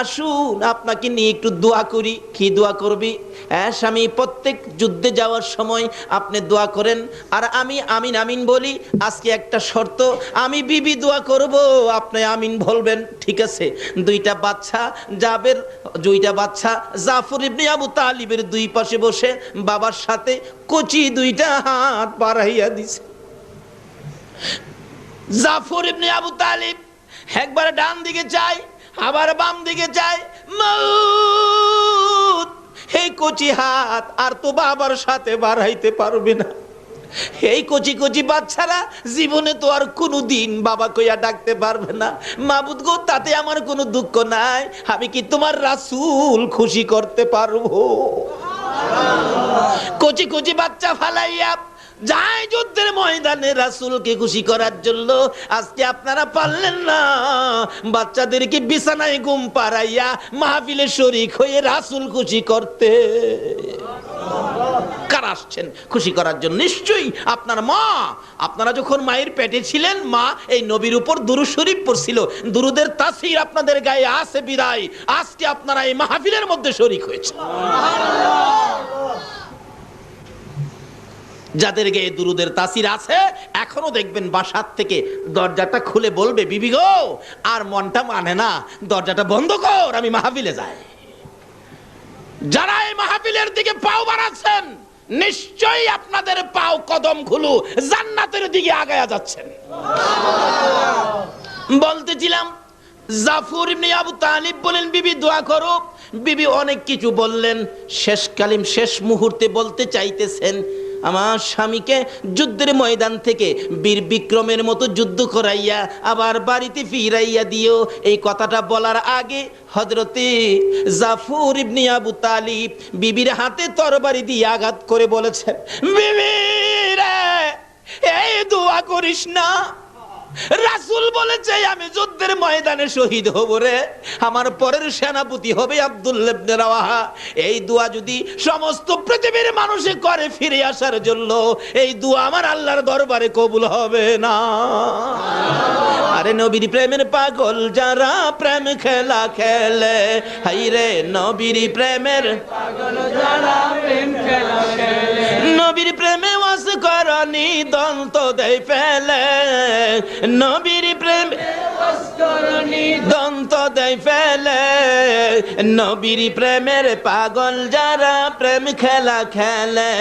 আসুন, আপনাকে নিয়ে একটু দোয়া করি। কি দোয়া করবি? হ্যাঁ স্বামী, প্রত্যেক যুদ্ধে যাওয়ার সময় আপনি দোয়া করেন আর আমি আমিন আমিন বলি। আজকে একটা শর্ত, আমি বিবি দোয়া করব, আপনি আমিন বলবেন, ঠিক আছে? দুইটা বাচ্চা জাফর ইবনে আবু তালিবের দুই পাশে বসে বাবার সাথে কচি দুইটা হাত বাড়াইয়া দিছে। জাফর ইবনে আবু তালিব একবার ডান দিকে চায়, আবার বাম দিকে চায়, মউত। এই কচি হাত আর তো বাবার সাথে বাড়াইতে পারবে না। এই কচি কচি বাচ্চারা জীবনে তো আর কোনোদিন বাবা কইয়া ডাকতে পারবে না। মাবুদ গো, তাতে আমার কোনো দুঃখ নাই, আমি কি তোমার রাসূল খুশি করতে পারবো? কচি কচি বাচ্চা ফালাইয়া যায় যুদ্ধের ময়দানে রাসূলকে খুশি করার জন্য। আজকে আপনারা পারলেন না বাচ্চাদেরকে বিছানায় ঘুম পাড়াইয়া মাহফিলে শরীক হয়ে রাসূল খুশি করতে। কারা আসছেন খুশি করার জন্য। নিশ্চয়ই আপনার মা, আপনারা যখন মায়ের পেটে ছিলেন মা এই নবীর উপর দুরূদ শরীফ পড়ছিল, দুরুদের তাসীর আপনাদের গায়ে আছে বিদায় আজকে আপনারা এই মাহফিলের মধ্যে শরীক হয়েছে। যাদের গায়ে দুরুদের তাসীর আছে এখনো দেখবেন বাসার থেকে দরজাটা খুলে বলবে, বিবি গো আর মনটা মানে না, দরজাটা বন্ধ কর, আমি মাহফিলে যাই। যারা এই মাহফিলের দিকে পাও বাড়াচ্ছেন নিশ্চয়ই আপনাদের পাও কদম খুলু জান্নাতের দিকে আগায়া যাচ্ছেন। বলতেছিলাম জাফর ইবনে আবু তালিব বলেন, বিবি দোয়া করো। বিবি অনেক কিছু বললেন, শেষ কালিম শেষ মুহূর্তে বলতে চাইতেছেন, আমার স্বামীকে যুদ্ধের ময়দান থেকে বীর বিক্রমের মতো যুদ্ধ করাইয়া আবার বাড়িতে ফিরাইয়া দিও। এই কথাটা বলার আগে হযরতে জাফর ইবনে আবু তালিব বিবির হাতে তরবারি দিয়ে আঘাত করে বলেছেন, বিবি রে এই দোয়া করিস না, রাসূল বলেছে আমি যুদ্ধের ময়দানে শহীদ হব রে, আমার পরের সেনাপতি হবে আব্দুল্লাহ ইবনে রাওয়াহা। এই দোয়া যদি সমস্ত পৃথিবীর মানুষে করে ফিরে আসার জন্য, এই দোয়া আমার আল্লাহর দরবারে কবুল হবে না। আরে নবীর প্রেমের পাগল যারা প্রেম খেলা খেলে, হাই রে নবীর প্রেমের পাগল যারা প্রেম খেলা খেলে, নবীর প্রেমে ওয়াস করনি দন্ত দেয় ফেলে, নবীর প্রেমে ওয়াস করনি দন্ত দেয় ফেলে, নবীর প্রেমের পাগল যারা প্রেম খেলা খেলে,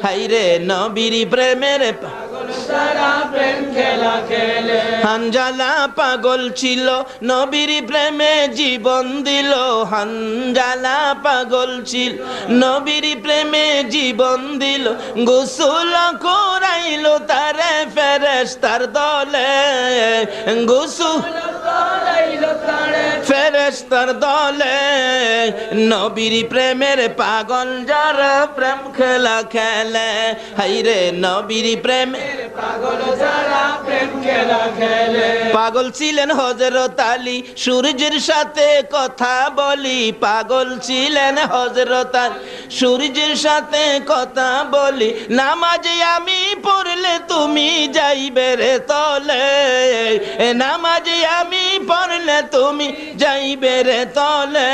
হাই রে নবীর প্রেমের পাগল যারা প্রেম খেলা খেলে। হানজালা পাগল ছিল নবীর প্রেমে জীবন দিল, হানজালা পাগল ছিল নবীর প্রেমে জীবন দিল, গোসল করাইলো তারে ফেরেশতার দলে, গোসল করাইলো তারে ফেরেশতার দলে, নবীর প্রেমের পাগল যারা প্রেম খেলা খেলে, হাই রে নবীর প্রেমের পাগল যারা প্রেম খেলা খেলে। পাগল ছিলেন হযরত আলী সূর্যের সাথে কথা বলি, পাগল ছিলেন হযরত আলী সূর্যের সাথে কথা বলি, নামাজে আমি পড়লে তুমি যাইবে রে তলে, নামাজে আমি পড়লে তুমি যাইবে রে তলে,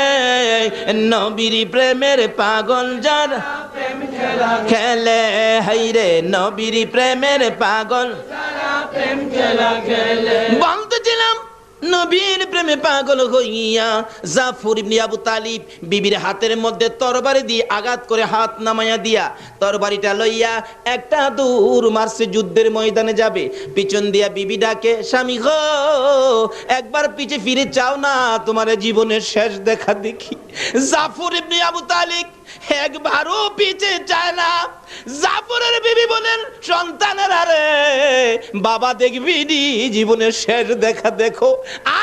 নবীর প্রেমের পাগল যারা প্রেম খেলা খেলে, হাই রে নবীর প্রেমের পাগল যারা প্রেম খেলা খেলে। বলতেছিলাম নবীর প্রেমে পাগল হইয়া জাফর ইবনে আবু তালিব বিবির হাতের মধ্যে তরবারি দিয়ে আঘাত করে হাত নামাইয়া দিয়া তরবারিটা লইয়া একটা দৌড় মারছে, যুদ্ধের ময়দানে যাবে। পিছন দিয়া বিবি ডাকে, স্বামী গো একবার পিছে ফিরে চাও না, তোমার জীবনের শেষ দেখা দেখি। জাফর ইবনে আবু তালিব একবারও পিছে চায় না। জাফরের বিবি বলেন, সন্তানেরা রে বাবা দেখবি নি জীবনের শেষ দেখা দেখো।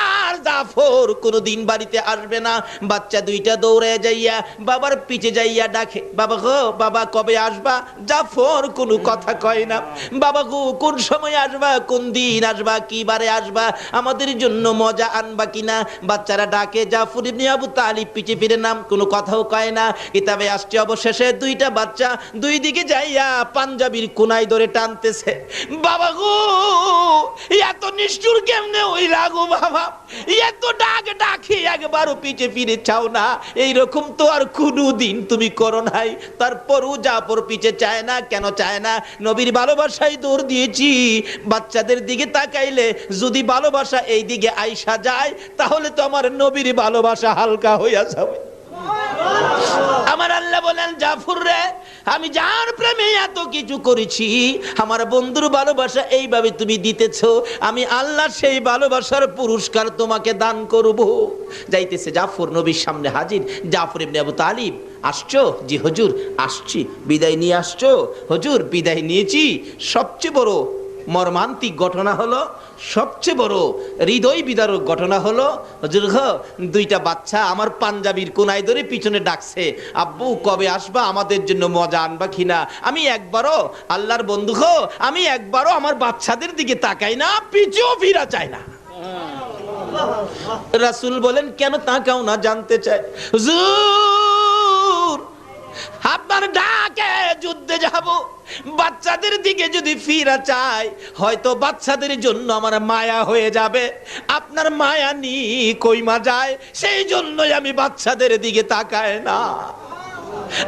আর জাফর কোনোদিন বাড়িতে আসবে না। বাচ্চা দুইটা দৌড়ে যাইয়া বাবার পিছে যাইয়া ডাকে, বাবা গো বাবা কবে আসবা? জাফর কোনো কথা কয় না। বাবা গো কোন সময় আসবা, কোন দিন আসবা, কি বারে আসবা, আমাদের জন্য মজা আনবা কিনা? বাচ্চারা ডাকে, জাফর ইবনে আবু তালিব পিছে ফিরে নাম, কোনো কথাও কয় না। কিতাবে আসছে অবশেষে দুইটা বাচ্চা দুই দিকে যাইয়া পাঞ্জাবির কোনায় ধরে টানতেছে। বাবা গো এত নিষ্ঠুর কেমনে ওই লাগো বাবা, এত ডাক ডাকি একবারও পিছে ফিরে চাও না, এইরকম তো আর কোনো দিন তুমি করো নাই। তারপরও জাফর পিছে চায় না। কেন চায় না? নবীর ভালোবাসায় দৌড় দিয়েছি। বাচ্চাদের দিকে তাকাইলে যদি ভালোবাসা এই দিকে আইসা যায় তাহলে তো আমার নবীর ভালোবাসা হালকা হইয়া যাবে। আমার আল্লাহ বলেন, জাফর রে আমি যার প্রেমে এত কিছু করেছি, আমার বন্ধুর ভালোবাসা এইভাবে তুমি দিতেছো, আমি আল্লাহ সেই ভালোবাসার পুরস্কার তোমাকে দান করব। যাইতেছে জাফর নবীর সামনে হাজির। জাফর ইবনে আবু তালিব, আসছো? জি হুজুর আসছি। বিদায় নিয়ে আসছো? হুজুর বিদায় নিয়েছি। সবচেয়ে বড় মর্মান্তিক ঘটনা হলো, সবচেয়ে বড় হৃদয় বিদারক ঘটনা হলো, হুজুর গো দুইটা বাচ্চা আমার পাঞ্জাবির কোনায় ধরে পিছনে ডাকছে, আব্বু কবে আসবা, আমাদের জন্য মজা আনবা কিনা? আমি একবারও আল্লাহর বন্ধু গো, আমি একবারও আমার বাচ্চাদের দিকে তাকাই না, পিছেও ফিরা চাই না। রাসূল বলেন, কেন তাকাও না? জানতে চাই। হুজুর আপনার আপনার ডাকে যুদ্ধে যাব, বাচ্চাদের দিকে যদি ফিরা চাই, হয়তো বাচ্চাদের জন্য আমার মায়া হয়ে যাবে। আপনার মায়া নি কইমা যায়, সেই জন্যই আমি বাচ্চাদের দিকে তাকায় না।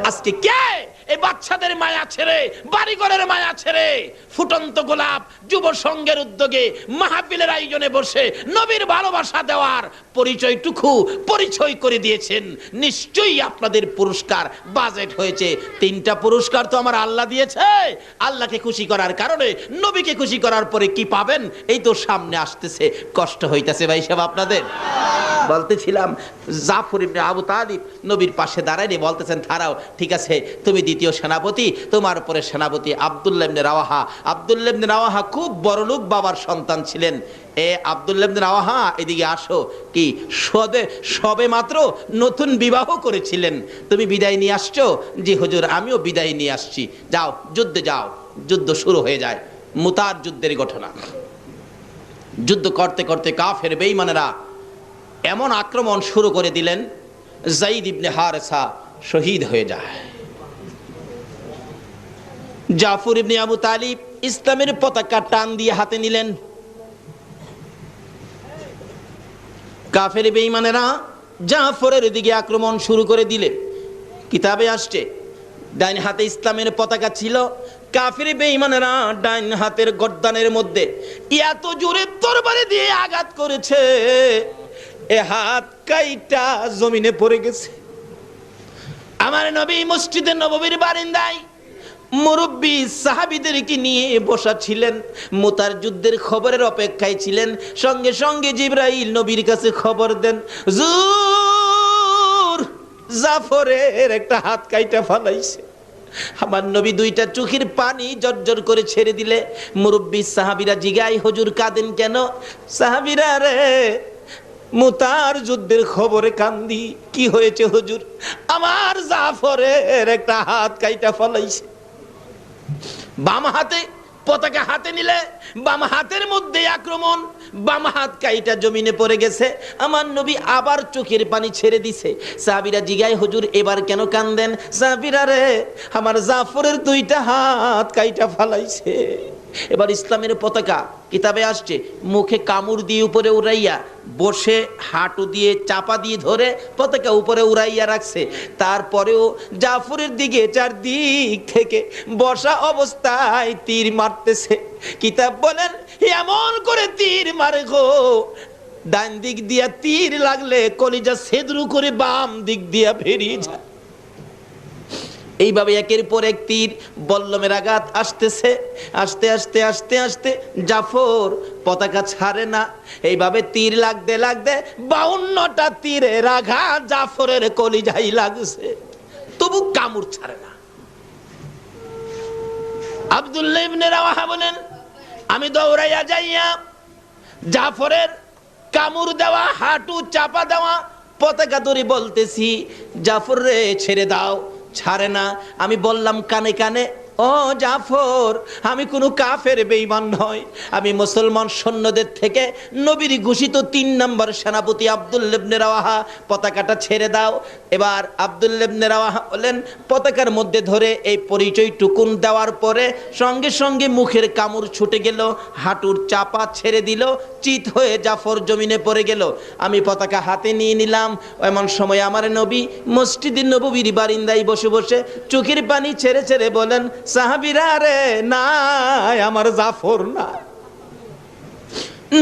আজকে কে এই বাচ্চাদের মায়া ছেড়ে, বাড়িঘরের মায়া ছেড়ে, ফুটন্ত গোলাপ যুব সংঘের উদ্যোগে মাহফিলের আয়োজনে বসে নবীর ভালোবাসা দেওয়ার পরিচয় করে দিয়েছেন? নিশ্চয়ই আপনাদের পুরস্কার বাজেট হয়েছে। 3টা পুরস্কার তো আমার আল্লাহ দিয়েছে। আল্লাহকে খুশি করার কারণে নবীকে খুশি করার পরে কি পাবেন, এই তো সামনে আসতেছে। কষ্ট হইতাছে ভাই সাহেব আপনাদের। বলতেছিলাম জাফর ইবনে আবু তালিব নবীর পাশে দাঁড়ায় বলতেছেন, দাঁড়াও, ঠিক আছে, তুমি দ্বিতীয় সেনাপতি, তোমার উপরে সেনাপতি আব্দুল্লাহ ইবনে রাওয়াহা। আব্দুল্লাহ ইবনে রাওয়াহা খুব বড়লোক বাবার সন্তান ছিলেন। এ আব্দুল্লাহ ইবনে রাওয়াহা, এদিকে আসো। কি সবে মাত্র নতুন বিবাহ করেছিলেন, তুমি বিদায় নিয়ে আসছো? জি হুজুর, আমিও বিদায় নিয়ে আসছি। যাও, যুদ্ধে যাও। যুদ্ধ শুরু হয়ে যায়। মুতার যুদ্ধের ঘটনা। যুদ্ধ করতে করতে কাফের বেঈমানেরা এমন আক্রমণ শুরু করে দিলেন, যায়েদ ইবনে হারেসা শহীদ হয়ে যায়। জাফর ইবনে আবু তালিব ইসলামের পতাকা টান দিয়ে হাতে নিলেন। কাফের বেঈমানেরা জাফরের দিকে আক্রমণ শুরু করে দিলে, কিতাবে আসছে ডাইন হাতে ইসলামের পতাকা ছিল, কাফের বেঈমানেরা ডাইন হাতের গর্দানের মধ্যে এত জোরে তরবারি দিয়ে আঘাত করেছে, এ হাত কাইটা জমিনে পড়ে গেছে। আমার নবী মসজিদে নববীর বারান্দায় মুরব্বী সাহাবীদেরকে নিয়ে বসা ছিলেন, মুতার যুদ্ধের খবরের অপেক্ষায় ছিলেন। সঙ্গে সঙ্গে জিবরাইল নবীর কাছে খবর দেন, হুজুর, জাফরের একটা হাত কাইটা ফালাইছে। আমার নবী 2টা চোখের পানি জর্জর করে ছেড়ে দিলে মুরব্বী সাহাবীরা জিগায়, হুজুর কাঁদেন কেন? সাহাবীরা রে, মুতার যুদ্ধের খবরে কান্দি। কি হয়েছে হুজুর? আমার জাফরের একটা হাত কাইটা ফলাইছে। বাম হাতে পতাকা হাতে নিলে বাম হাতের মধ্যে আক্রমণ, বাম হাত কাইটা জমিনে পড়ে গেছে। আমার নবী আবার চোখের পানি ছেড়ে দিছে। সাহাবীরা জিগায়, হুজুর এবার কেন কান্দেন? সাহাবীরা রে, আমার জাফরের 2টা হাত কাইটা ফালাইছে। এবার ইসলামের পতাকা, কিতাবে আসছে, মুখে কামড় দিয়ে উপরে উড়াইয়া বসে হাঁটু দিয়ে চাপা দিয়ে ধরে পতাকা উপরে উড়াইয়া রাখছে। তারপরেও জাফরের দিকে চারদিক থেকে বসা অবস্থায় তীর মারতেছে। কিতাব বলেন, এমন করে তীর মারে গো, ডান দিক দিয়া তীর লাগলে কলিজা ছেদ্রু করে বাম দিক দিয়া বেরিয়ে যায়। এইভাবে একের পর এক তীর বল্লমের আঘাত আসতেছে। আস্তে আস্তে আস্তে আস্তে জাফর পতাকা ছাড়ে না। এইভাবে তীর লাগতে লাগতে 52টা তীরের আঘাত জাফরের কলিজায় লাগছে, তবু কামড় ছাড়ে না। আব্দুল্লাহ ইবনে রাওয়াহা বলেন, আমি দৌড়াইয়া যাইয়া জাফরের কামড় দেওয়া, হাঁটু চাপা দেওয়া পতাকা ধরে বলতেছি, জাফর রে ছেড়ে দাও। ছাড়ে না। আমি বললাম কানে কানে, ও জাফর, আমি কোনো কাফের বেঈমান নই, আমি মুসলমান সৈন্যদের থেকে নবীর ঘোষিত 3 নম্বর সেনাপতি আব্দুল্লাহ ইবনে রাওয়াহা, পতাকাটা ছেড়ে দাও। এবার আব্দুল্লাহ ইবনে রাওয়াহা বলেন, পতাকার মধ্যে ধরে এই পরিচয় টুকুন দেওয়ার পরে সঙ্গে সঙ্গে মুখের কামড় ছুটে গেল, হাঁটুর চাপা ছেড়ে দিল, চিত হয়ে জাফর জমিনে পড়ে গেল। আমি পতাকা হাতে নিয়ে নিলাম। এমন সময় আমার নবী মসজিদে নববীর বারান্দায় বসে বসে চোখের পানি ছেড়ে ছেড়ে বলেন, সাহাবীরা রে, নাই আমার জাফর না।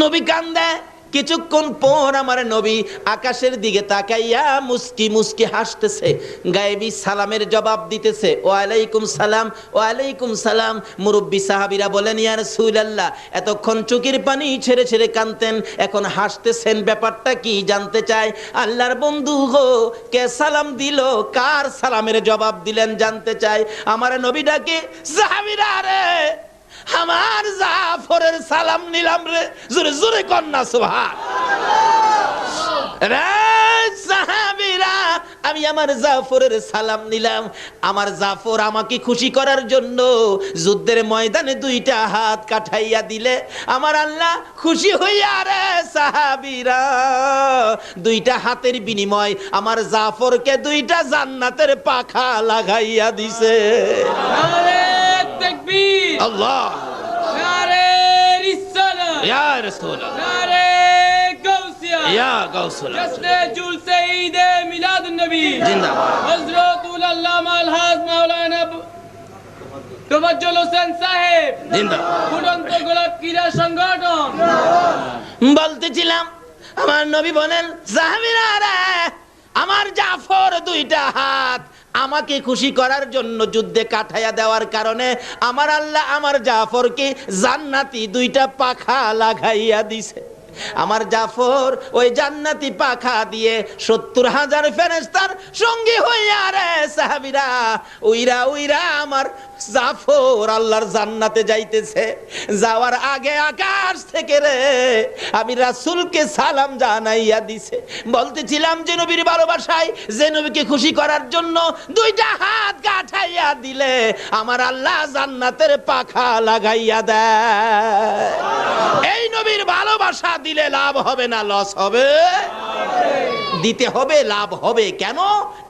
নবী কান্দে। কিছুক্ষণ পর আমার নবী আকাশের দিকে তাকাইয়া মুস্কি মুস্কি হাসতেছে, গায়েবী সালামের জবাব দিতেছে, ওয়ালাইকুম সালাম, ওয়ালাইকুম সালাম। মুরব্বী সাহাবীরা বলেন, ইয়া রাসূলুল্লাহ, এতক্ষণ চোখের পানি ছেড়ে ছেড়ে কাঁদতেন, এখন হাসতেছেন, ব্যাপারটা কি জানতে চাই। আল্লাহর বন্ধু গো, কে সালাম দিল, কার সালামের জবাব দিলেন জানতে চাই। আমার নবী ডাকে, সাহাবীরা রে, আমার জাফরের সালাম নিলাম রে। জোরে জোরে কন্যা সুবহান। রে সাহাবীরা, আমি আমার জাফরের সালাম নিলাম। আমার জাফর আমাকে খুশি করার জন্য যুদ্ধের ময়দানে দুইটা হাত কাঠাইয়া দিলে আমার আল্লাহ খুশি হইয়া রে সাহাবীরা দুইটা হাতের বিনিময় আমার জাফরকে দুইটা জান্নাতের পাখা লাগাইয়া দিছে। নারে তাকবীর, আল্লাহ নারে রিসালাত, ইয়া রাসূলুল্লাহ, নারে গাউসিয়া, ইয়া গাউসুল জশ্নে জুলসে ঈদে মিলাদুন নবী জিন্দাবাদ। হযরতুল আল্লামা আলহাজ মাওলানা তোফাজ্জল হোসেন সাহেব জিন্দাবাদ। ফুটন্ত গোলাপ ক্রীড়া সংগঠন। বলতেছিলাম আমার নবী বলেন সাহাবীরা রে আমার জাফর দুইটা হাত আমাকে খুশি করার জন্য যুদ্ধে কাঠাইয়া দেওয়ার কারণে আমার আল্লাহ আমার জাফরকে জান্নাতি দুইটা পাখা লাগাইয়া দিছে। আমার জাফর ওই জান্নাতি পাখা দিয়ে ৭০,০০০ ফেরেশতার সঙ্গী হইয়া রে সাহাবীরা উইরা উইরা আমার জাফর আল্লাহর জান্নাতে যাইতেছে। যাওয়ার আগে আকাশ থেকে রে আমি রাসূলকে সালাম জানাইয়া দিছে। বলতেছিলাম যে নবীর ভালোবাসায় যে নবীকে খুশি করার জন্য দুইটা হাত গাঁঠাইয়া দিলে আমার আল্লাহ জান্নাতের পাখা লাগাইয়া দেয়। এই নবীর ভালোবাসা দিলে লাভ হবে না লস হবে? দিতে হবে, লাভ হবে। কেন?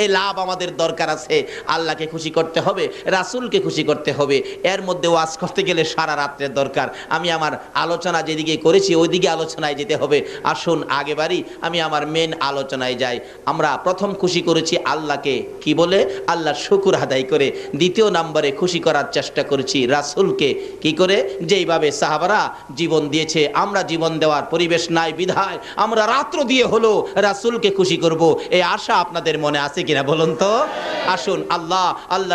এই লাভ আমাদের দরকার আছে। আল্লাহকে খুশি করতে হবে, রাসূলকে খুশি করতে হবে। এর মধ্যে ওয়াজ করতে গেলে সারা রাত্রের দরকার। আমি আমার আলোচনা যেদিকে করেছি ওইদিকে আলোচনায় যেতে হবে। আসুন আগে বাড়ি, আমি আমার মেন আলোচনায় যাই। আমরা প্রথম খুশি করেছি আল্লাহকে, কি বলে? আল্লাহর শুকর আদায় করে। দ্বিতীয় নম্বরে খুশি করার চেষ্টা করেছি রাসূলকে, কি করে? যেইভাবে সাহাবারা জীবন দিয়েছে, আমরা জীবন দেওয়ার পরিবেশ নাই বিধায় আমরা রাত্র দিয়ে হলো রাসূলকে খুশি করব। এই আশা আপনাদের মনে আছে কিনা বলুন তো? আসুন আল্লাহ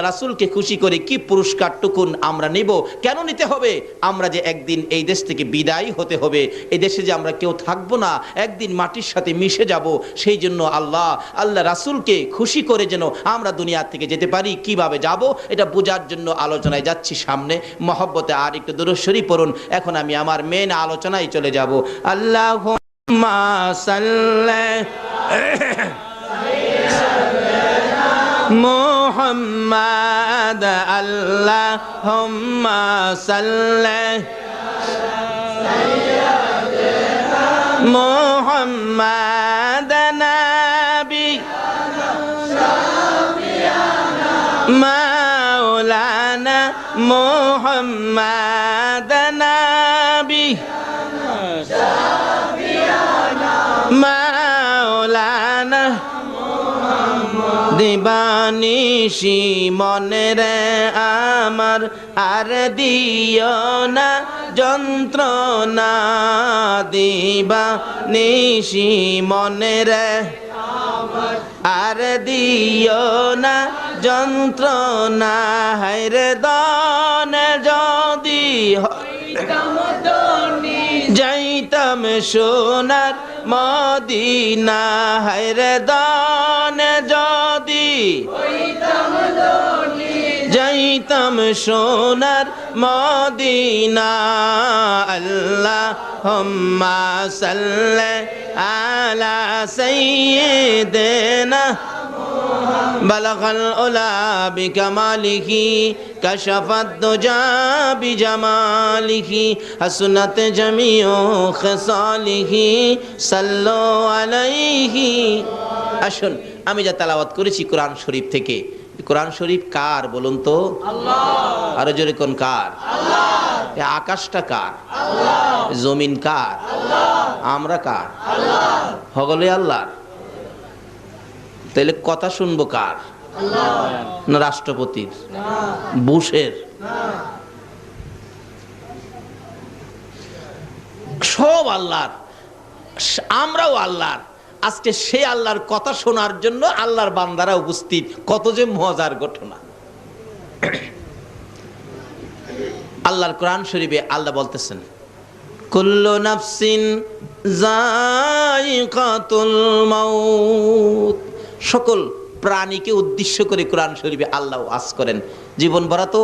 রাসূলকে খুশি করে কি পুরস্কার টুকুন আমরা নিব। কেন নিতে হবে? আমরা যে একদিন এই দেশ থেকে বিদায় হতে হবে, এই দেশে যে আমরা কেউ থাকবো না, একদিন মাটির সাথে মিশে যাব। সেই জন্য আল্লাহ রাসূলকে খুশি করে যেন আমরা দুনিয়া থেকে যেতে পারি। কিভাবে যাব এটা বোঝার জন্য আলোচনায় যাচ্ছি সামনে। মহব্বতে আর একটু দুরূদ শরীফ পড়ুন। এখন আমি আমার মেন আলোচনায় চলে যাব। আল্লাহুম্মা সাল্লি মুহাম্মাদ আল্লাহুম্মা সাল্লি মুহাম্মাদ নবী মাওলানা মুহাম্মাদ নবী মাওলানা দিবানিশি মনে রে আমার আর দিও না যন্ত্রণা দিবানিশি মনে রে আর দিও না যন্ত্রণা হায়রে দনে যদি যাইতাম সোনার মদিনা হায়রে দনে যদি যাইতাম সোনার মদিনা আল্লাহুম্মা সাল্লি আলা সাইয়্যিদিনা বালাগাল উলা বিকামালিহি কাশাফাদ দুজা বিজামালিহি হাসনাত জামিউ খিসালিহি সাল্লু আলাইহি। আসুন আমি যা তেলাওয়াত করেছি কোরআন শরীফ থেকে, কোরআন শরীফ কার বলুন তো? আল্লাহ। আরো জোরে কোন কার? আল্লাহ। আকাশটা কার? আল্লাহ। জমিন কার? আল্লাহ। আমরা কার? আল্লাহ। হগলে আল্লাহর। তাহলে কথা শুনবো কার? আল্লাহ। না রাষ্ট্রপতির? না বুশের? না। সব আল্লাহর, আমরাও আল্লাহর। আজকে সেই আল্লাহর কথা শোনার জন্য আল্লাহর বান্দারা উপস্থিত। কত যে মজার ঘটনা। আল্লাহর কোরআন শরীফে আল্লাহ বলতেছেন কুল্লু নাফসিন যায়িকাতুল মাউত। সকল প্রাণীকে উদ্দেশ্য করে কোরআন শরীফে আল্লাহ ওয়াজ করেন। জীবন ভরা তো